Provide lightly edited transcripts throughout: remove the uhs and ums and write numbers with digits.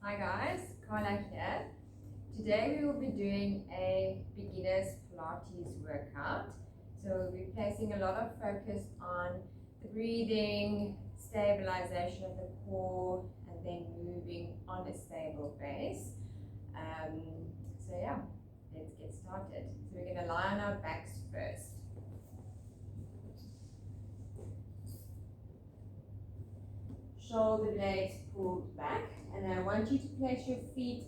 Hi guys, Carla here. Today we will be doing a beginner's Pilates workout. So we'll be placing a lot of focus on the breathing, stabilization of the core, and then moving on a stable base. So yeah, let's get started. So we're going to lie on our backs first. Shoulder blades pulled back, and I want you to place your feet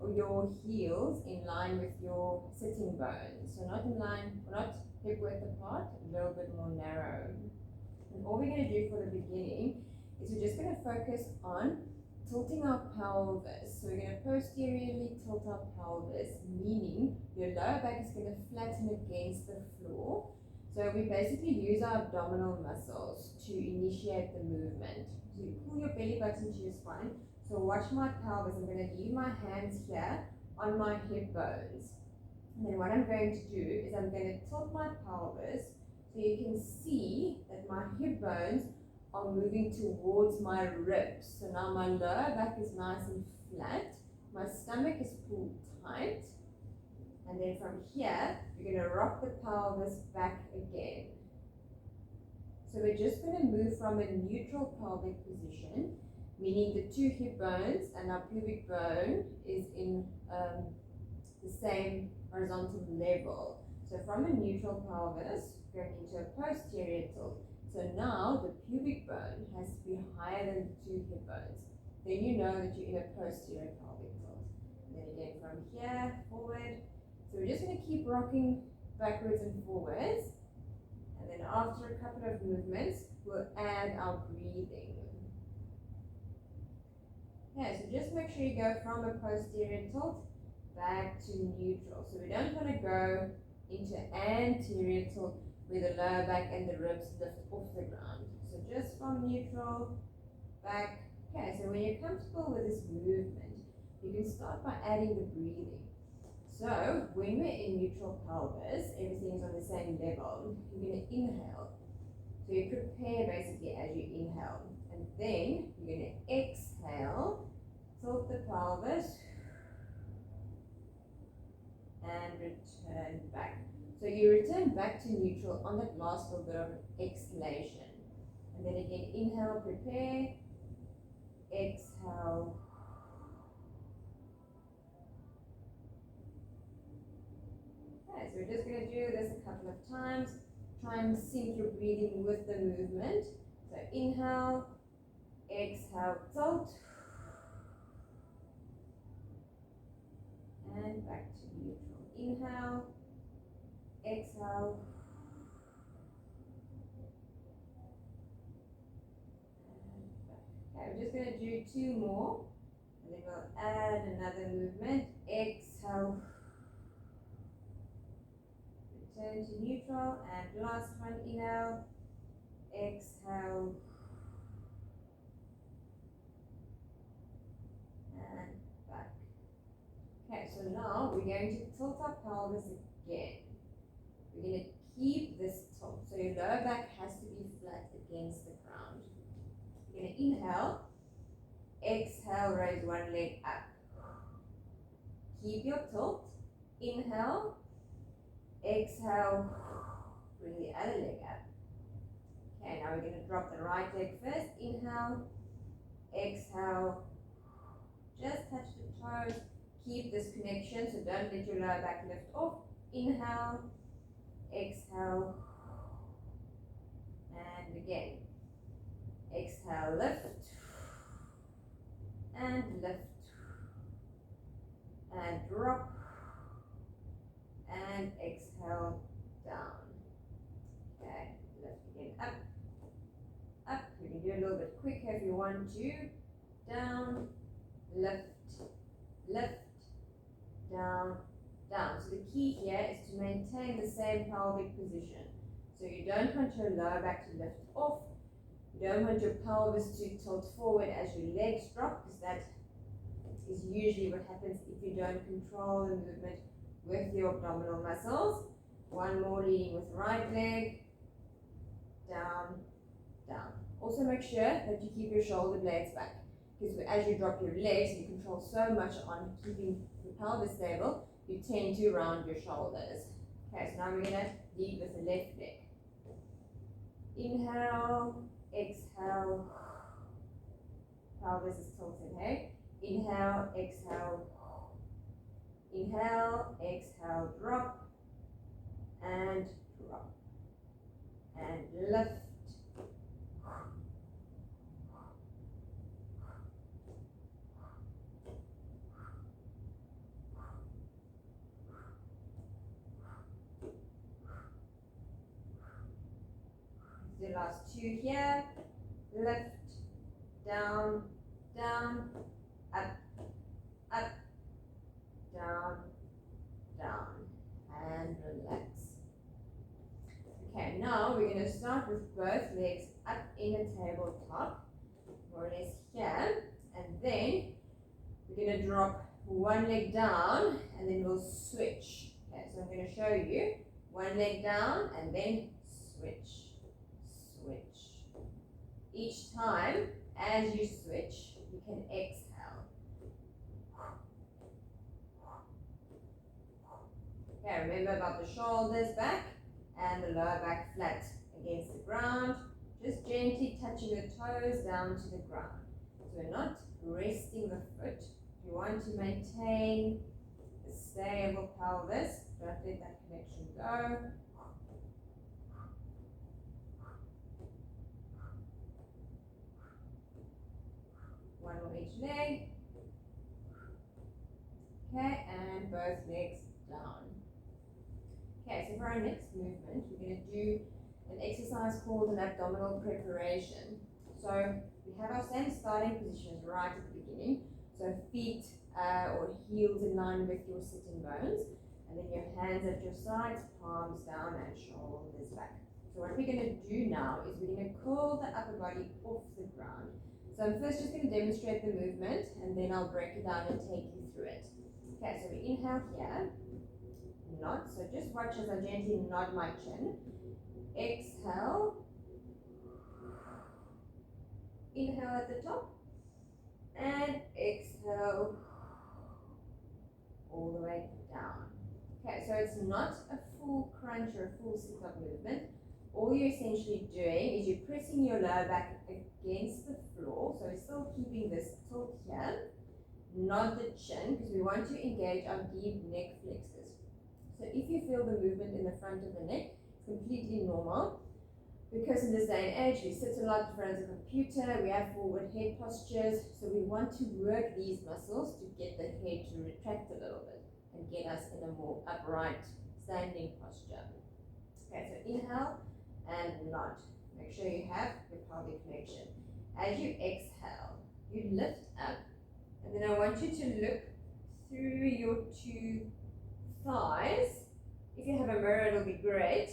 or your heels in line with your sitting bones. So not in line, not hip width apart, a little bit more narrow. And all we're going to do for the beginning is we're just going to focus on tilting our pelvis. So we're going to posteriorly tilt our pelvis, meaning your lower back is going to flatten against the floor. So we basically use our abdominal muscles to initiate the movement. So you pull your belly button to your spine. So watch my pelvis. I'm going to leave my hands here on my hip bones. And then what I'm going to do is I'm going to tilt my pelvis so you can see that my hip bones are moving towards my ribs. So now my lower back is nice and flat. My stomach is pulled tight. And then from here, you're going to rock the pelvis back again. So we're just going to move from a neutral pelvic position, meaning the two hip bones and our pubic bone is in the same horizontal level. So from a neutral pelvis, going into a posterior tilt. So now the pubic bone has to be higher than the two hip bones. Then you know that you're in a posterior pelvic tilt. And then again from here, forward. So we're just going to keep rocking backwards and forwards. And then after a couple of movements, we'll add our breathing. Okay, so just make sure you go from a posterior tilt back to neutral. So we don't want to go into anterior tilt where the lower back and the ribs lift off the ground. So just from neutral back. Okay, so when you're comfortable with this movement, you can start by adding the breathing. So when we're in neutral pelvis, everything's on the same level. You're going to inhale. So you prepare basically as you inhale. And then you're going to exhale, tilt the pelvis, and return back. So you return back to neutral on that last little bit of exhalation. And then again, inhale, prepare, exhale. Okay, so we're just going to do this a couple of times. Try and sync your breathing with the movement. So inhale, exhale, tilt, and back to neutral. Inhale, exhale, and back. Okay, we're just going to do two more, and then we'll add another movement. Exhale, return to neutral, and last one, inhale, exhale, and back. Okay, so now we're going to tilt our pelvis again. We're going to keep this tilt, so your lower back has to be flat against the ground. You're going to inhale, exhale, raise one leg up. Keep your tilt, inhale, exhale, bring the other leg up. Okay, now we're going to drop the right leg first. Inhale, exhale, just touch the toes. Keep this connection, so don't let your lower back lift off. Inhale, exhale, and again. Exhale, lift, and lift, and drop, and exhale, down. Okay, lift again, up, up. You can do a little bit quicker if you want to. Down, lift, lift, down, down. So the key here is to maintain the same pelvic position. So you don't want your lower back to lift off. You don't want your pelvis to tilt forward as your legs drop, because that is usually what happens if you don't control the movement with your abdominal muscles. One more, leading with right leg, down, down. Also make sure that you keep your shoulder blades back. because as you drop your legs, you control so much on keeping the pelvis stable, you tend to round your shoulders. Okay, so now we're going to lead with the left leg. Inhale, exhale, pelvis is tilted, hey? Inhale, exhale, inhale, exhale, drop, and drop, and lift. The last two here. Lift, down, down, up, up, down, down, and relax. Okay, now we're going to start with both legs up in a tabletop, more or less here, and then we're going to drop one leg down, and then we'll switch. Okay, so I'm going to show you one leg down, and then switch. Each time, as you switch, you can exhale. Okay, remember about the shoulders back and the lower back flat against the ground. Just gently touching the toes down to the ground. So we're not resting the foot. You want to maintain a stable pelvis. Don't let that connection go. One on each leg. Okay, and both legs down. Okay, so for our next movement, we're going to do an exercise called an abdominal preparation. So we have our same starting positions right at the beginning. So feet or heels in line with your sitting bones, and then your hands at your sides, palms down and shoulders back. So what we're going to do now is we're going to curl the upper body off the ground. So I'm first just going to demonstrate the movement, and then I'll break it down and take you through it. Okay, so we inhale here, nod. So just watch as I gently nod my chin. Exhale. Inhale at the top, and exhale all the way down. Okay, so it's not a full crunch or a full sit-up movement. All you're essentially doing is you're pressing your lower back against the floor, so we're still keeping this tilt here, not the chin, because we want to engage our deep neck flexors. So if you feel the movement in the front of the neck, it's completely normal, because in this day and age we sit a lot in front of the computer, we have forward head postures, so we want to work these muscles to get the head to retract a little bit and get us in a more upright standing posture. Okay, so inhale and nod. Make sure you have your pelvic connection. As you exhale, you lift up, and then I want you to look through your two thighs. If you have a mirror, it'll be great.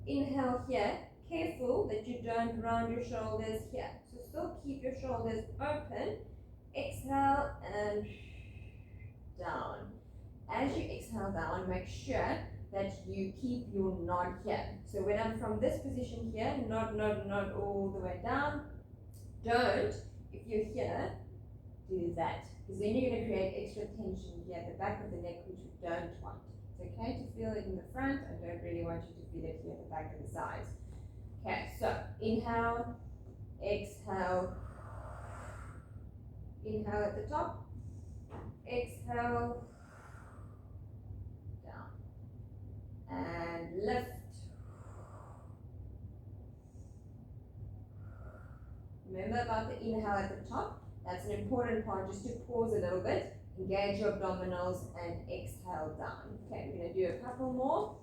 Inhale here. Careful that you don't round your shoulders here. So still keep your shoulders open. Exhale and down. As you exhale down, make sure that you keep your nod here. So when I'm from this position here, nod all the way down. Don't, if you're here, do that. Because then you're going to create extra tension here at the back of the neck, which we don't want. It's okay to feel it in the front. I don't really want you to feel it here at the back and the sides. Okay, so inhale, exhale, inhale at the top, exhale, down, and lift. Remember about the inhale at the top, that's an important part, just to pause a little bit, engage your abdominals, and exhale down. Okay, we're going to do a couple more.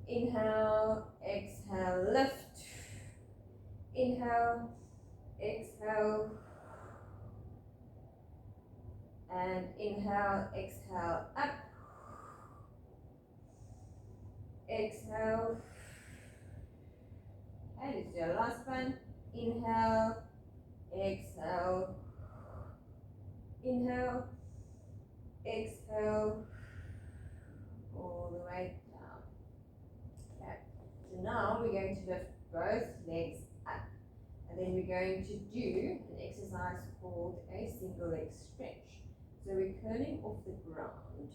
Inhale, exhale, lift. Inhale, exhale, and inhale, exhale, up. Exhale. Okay, let's do our last one. Inhale, exhale, inhale, exhale, all the way down. Okay, so now we're going to lift both legs up. And And then we're going to do an exercise called a single leg stretch. So we're curling off the ground,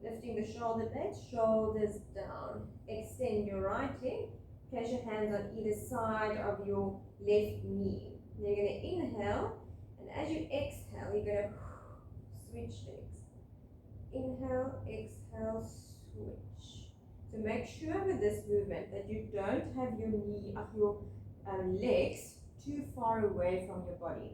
lifting the shoulder blades, shoulders down. Extend your right leg, place your hands on either side of your left knee. Then you're going to inhale, and as you exhale, you're going to switch legs. Inhale, exhale, switch. So make sure with this movement that you don't have your legs too far away from your body.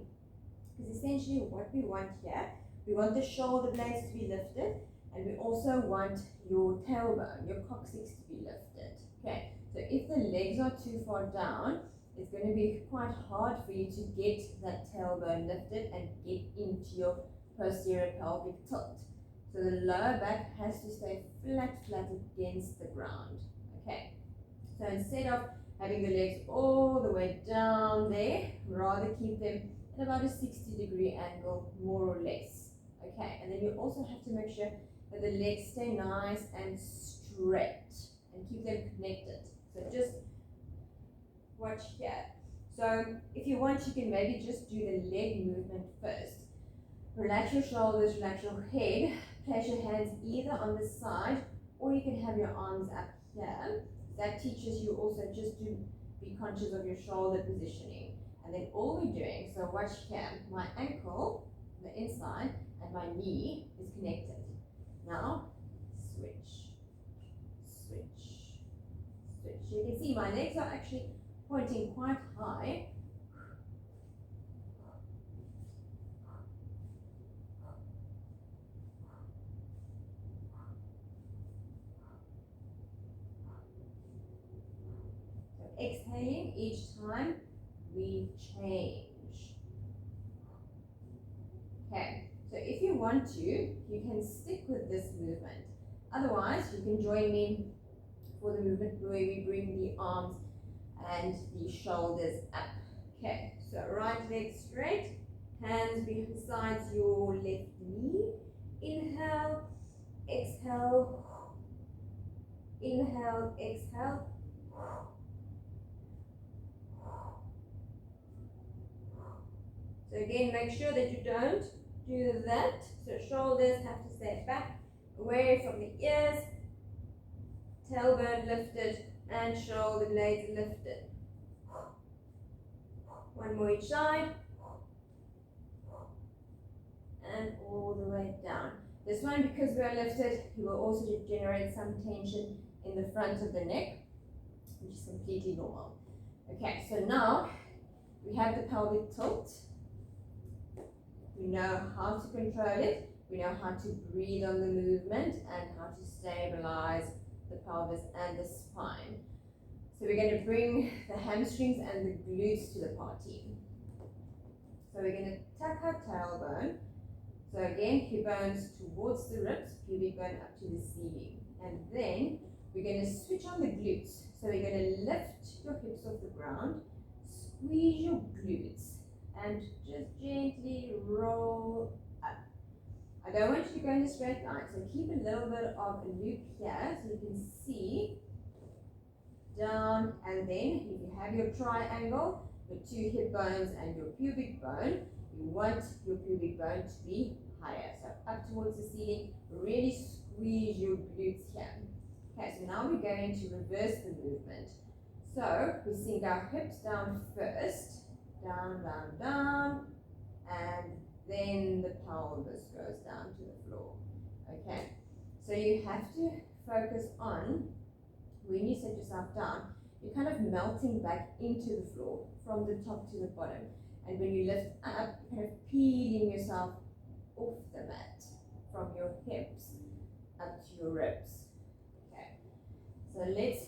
Because essentially what we want here, we want the shoulder blades to be lifted, and we also want your tailbone, your coccyx to be lifted. Okay, so if the legs are too far down, it's going to be quite hard for you to get that tailbone lifted and get into your posterior pelvic tilt. So the lower back has to stay flat against the ground. Okay, so instead of having the legs all the way down there, rather keep them at about a 60-degree angle, more or less. Okay, and then you also have to make sure that the legs stay nice and straight and keep them connected. So just watch here. So if you want, you can maybe just do the leg movement first. Relax your shoulders, relax your head, place your hands either on the side, or you can have your arms up here. That teaches you also just to be conscious of your shoulder positioning. And then all we're doing, so watch here, my ankle, the inside, and my knee is connected. Now, switch, switch, switch. You can see my legs are actually pointing quite high. So exhaling each time we change. Okay, so if you want to, you can stick with this movement. Otherwise, you can join me for the movement where we bring the arms and the shoulders up. Okay, so right leg straight, hands beside your left knee. Inhale, exhale, inhale, exhale. So again, make sure that you don't do that. So shoulders have to stay back, away from the ears, tailbone lifted, and shoulder blades lifted. One more each side. And all the way down. This one, because we are lifted, you will also generate some tension in the front of the neck, which is completely normal. Okay, so now we have the pelvic tilt. We know how to control it, we know how to breathe on the movement, and how to stabilize the pelvis and the spine. So we're going to bring the hamstrings and the glutes to the party. So we're going to tuck our tailbone. So again, hip bones towards the ribs, pubic bone up to the ceiling. And then we're going to switch on the glutes. So we're going to lift your hips off the ground, squeeze your glutes, and just gently roll up. I don't want you to go in a straight line, so keep a little bit of a loop here so you can see down, and then if you have your triangle, the two hip bones and your pubic bone, you want your pubic bone to be higher, so up towards the ceiling. Really squeeze your glutes here. Okay, so now we're going to reverse the movement. So we sink our hips down first, down, down, down, and then the pelvis goes down to the floor. Okay, so you have to focus on, when you set yourself down, you're kind of melting back into the floor from the top to the bottom. And when you lift up, you're kind of peeling yourself off the mat from your hips up to your ribs. Okay, so let's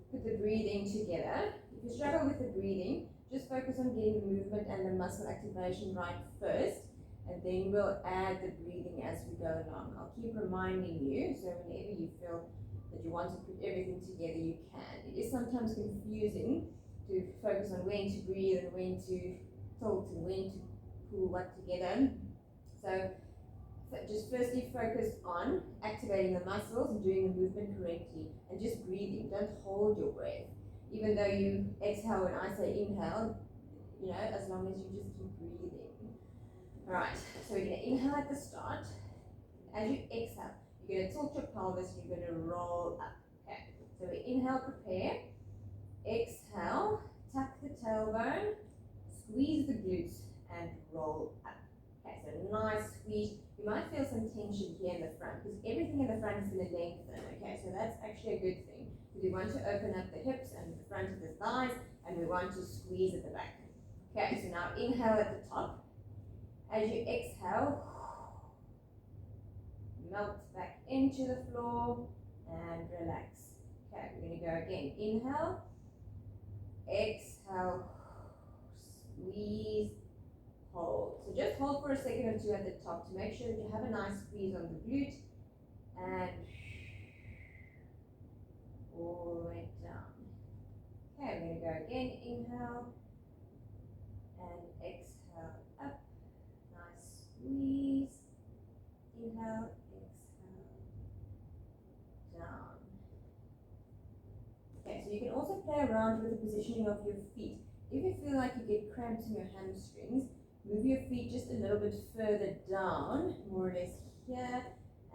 put the breathing together. If you struggle with the breathing, just focus on getting the movement and the muscle activation right first, and then we'll add the breathing as we go along. I'll keep reminding you, so whenever you feel that you want to put everything together, you can. It is sometimes confusing to focus on when to breathe and when to tilt and when to pull what together. So just firstly focus on activating the muscles and doing the movement correctly, and just breathing. Don't hold your breath. Even though you exhale when I say inhale, you know, as long as you just keep breathing. All right, so we're going to inhale at the start. As you exhale, you're going to tilt your pelvis, you're going to roll up. Okay, so we inhale, prepare. Exhale, tuck the tailbone, squeeze the glutes, and roll up. Okay, so nice squeeze. You might feel some tension here in the front because everything in the front is going to lengthen. Okay, so that's actually a good thing. We want to open up the hips and the front of the thighs, and we want to squeeze at the back. Okay, so now inhale at the top. As you exhale, melt back into the floor and relax. Okay, we're going to go again. Inhale, exhale, squeeze, hold. So just hold for a second or two at the top to make sure that you have a nice squeeze on the glute and all the way down. Okay, we're going to go again. Inhale and exhale up. Nice squeeze. Inhale, exhale, down. Okay, so you can also play around with the positioning of your feet. If you feel like you get cramps in your hamstrings, move your feet just a little bit further down, more or less here,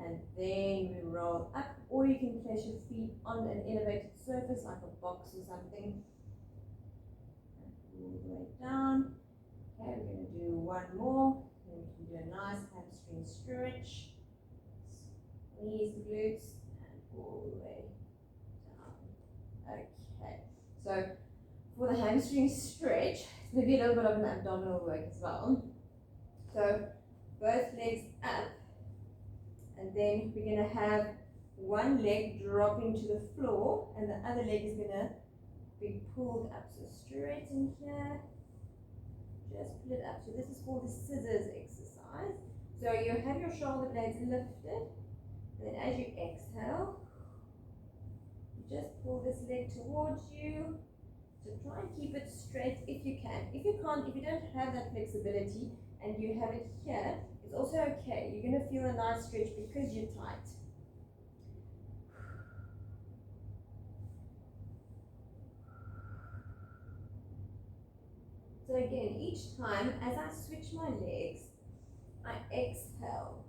and then we roll up, or you can place your feet on an elevated surface like a box or something. All the way down. Okay, we're going to do one more. Then we can do a nice hamstring stretch. Squeeze the glutes and all the way down. Okay, so for the hamstring stretch, it's going to be a little bit of an abdominal work as well. So both legs up, and then we're going to have one leg dropping to the floor, and the other leg is going to be pulled up. So straighten here, just pull it up. So this is called the scissors exercise. So you have your shoulder blades lifted, and then as you exhale, you just pull this leg towards you. So try and keep it straight if you can. If you can't, if you don't have that flexibility and you have it here, it's also okay. You're going to feel a nice stretch because you're tight. So again, each time as I switch my legs, I exhale.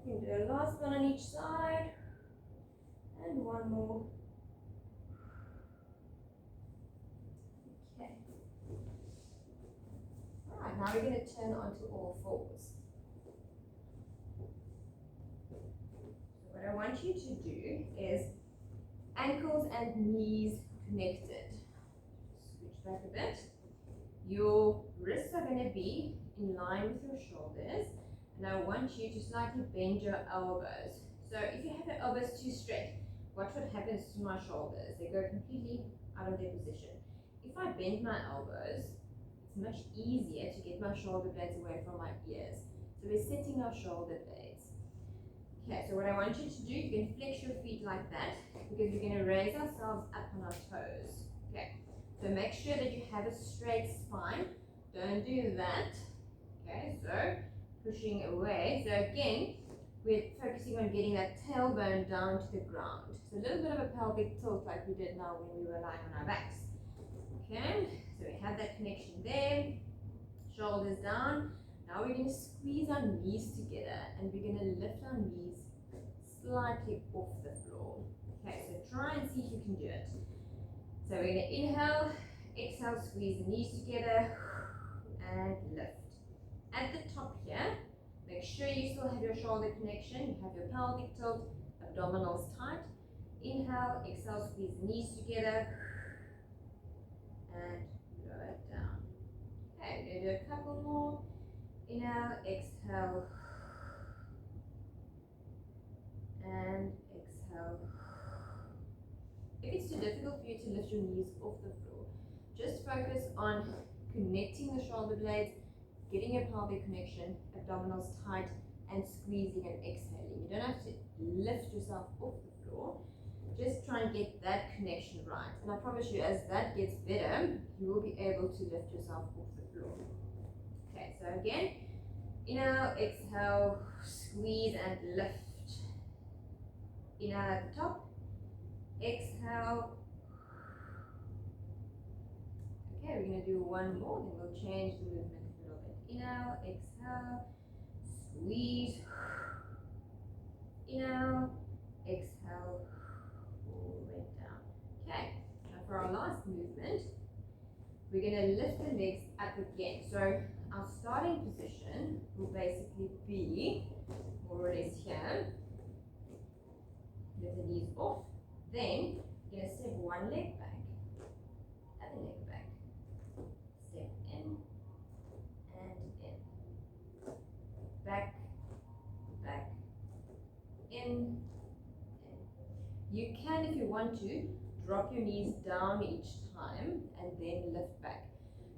You can do a last one on each side, and one more. Okay. Alright, now we're going to turn onto all fours. So what I want you to do is ankles and knees connected. Switch back a bit. Your wrists are going to be in line with your shoulders. And I want you to slightly bend your elbows. So if you have your elbows too straight, watch what happens to my shoulders. They go completely out of their position. If I bend my elbows, it's much easier to get my shoulder blades away from my ears. So we're setting our shoulder blades. Okay, so what I want you to do, you can flex your feet like that because we're going to raise ourselves up on our toes. Okay, so make sure that you have a straight spine. Don't do that. Okay, so pushing away. So again, we're focusing on getting that tailbone down to the ground. So a little bit of a pelvic tilt like we did now when we were lying on our backs. Okay, so we have that connection there. Shoulders down. Now we're going to squeeze our knees together and we're going to lift our knees slightly off the floor. Okay, so try and see if you can do it. So we're going to inhale, exhale, squeeze the knees together and lift. At the top here, make sure you still have your shoulder connection, you have your pelvic tilt, abdominals tight. Inhale, exhale, squeeze the knees together and lower it down. Okay, we're going to do a couple more. Inhale, exhale, and exhale. If it's too difficult for you to lift your knees off the floor, just focus on connecting the shoulder blades, getting your pelvic connection, abdominals tight, and squeezing and exhaling. You don't have to lift yourself off the floor. just try and get that connection right. And I promise you, as that gets better, you will be able to lift yourself off the floor. Okay, so again, inhale, exhale, squeeze and lift. Inhale at the top, exhale. Okay, we're going to do one more, then we'll change the movement a little bit. Inhale, exhale, squeeze. Inhale, exhale, all the way down. Okay, now for our last movement, we're going to lift the legs up again. So our starting position will basically be more or less here. Lift the knees off. Then you're going to step one leg back, other leg back. Step in and in. Back, back, in. You can, if you want to, drop your knees down each time and then lift back.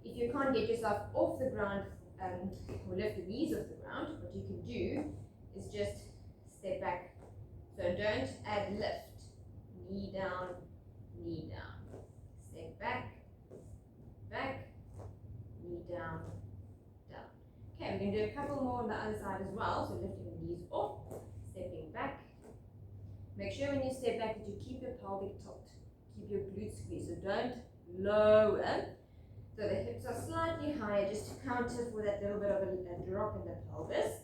If you can't get yourself off the ground or lift the knees off the ground, what you can do is just step back. So don't add lift. Knee down, knee down. Step back, back, knee down, down. Okay, we're going to do a couple more on the other side as well. So lifting the knees off, stepping back. Make sure when you step back that you keep your pelvic tilt, keep your glutes squeezed, so don't lower. So the hips are slightly higher just to counter for that little bit of a drop in the pelvis.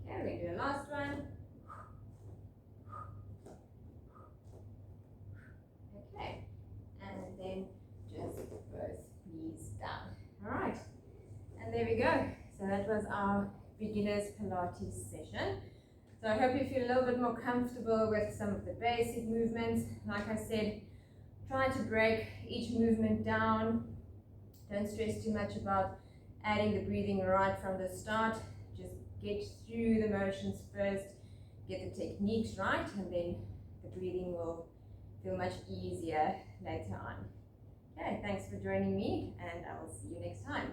Okay, we're going to do a last one. Okay, and then just both knees down. All right, and there we go. So that was our beginners Pilates session. So I hope you feel a little bit more comfortable with some of the basic movements. Like I said, try to break each movement down. Don't stress too much about adding the breathing right from the start. Just get through the motions first, get the techniques right, and then the breathing will feel much easier later on. Okay, thanks for joining me, and I will see you next time.